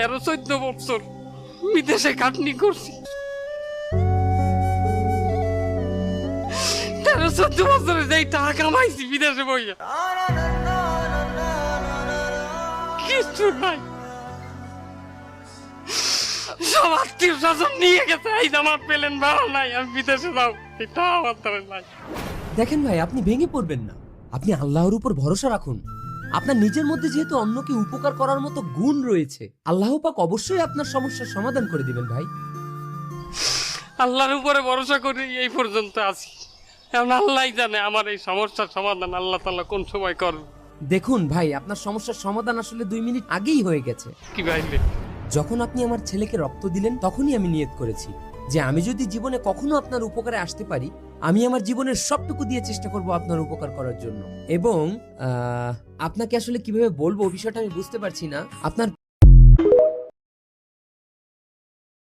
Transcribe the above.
13-14 বছর বিদেশে খাটনি করছি। 13-14 বছরে যেই টাকা কামাইছি বিদেশে বইয়া কিছু নাই। সব আত্মীয় স্বজন নিয়ে গেছে, এই আমার পেলেন ভালো নাই, আমি বিদেশে যাও, এটা আমার দ্বারা নাই। দেখেন ভাই, আপনি ভেঙে পড়বেন না। আপনি আল্লাহর উপর ভরসা রাখুন। আপনার নিজের মধ্যে যেহেতু অন্যকে উপকার করার মতো গুণ রয়েছে, আল্লাহ পাক অবশ্যই আপনার সমস্যার সমাধান করে দিবেন ভাই। আল্লাহর উপরে ভরসা করে এই পর্যন্ত আছি। এখন আল্লাহই জানে আমার এই সমস্যার সমাধান আল্লাহ তাআলা কোন সময় করবে। দেখুন ভাই, আপনার সমস্যার সমাধান আসলে 2 মিনিট আগেই হয়ে গেছে। কি ভাইলে? যখন আপনি আমার ছেলেকে রক্ত দিলেন, তখনই আমি নিয়ত করেছি যে আমি যদি জীবনে কখনো আপনার উপকারে আসতে পারি, আমি আমার জীবনের সবটুকু দিয়ে চেষ্টা করব আপনার উপকার করার জন্য। এবং আপনাকে আসলে কিভাবে বলবো বিষয়টা আমি বুঝতে পারছি না। আপনার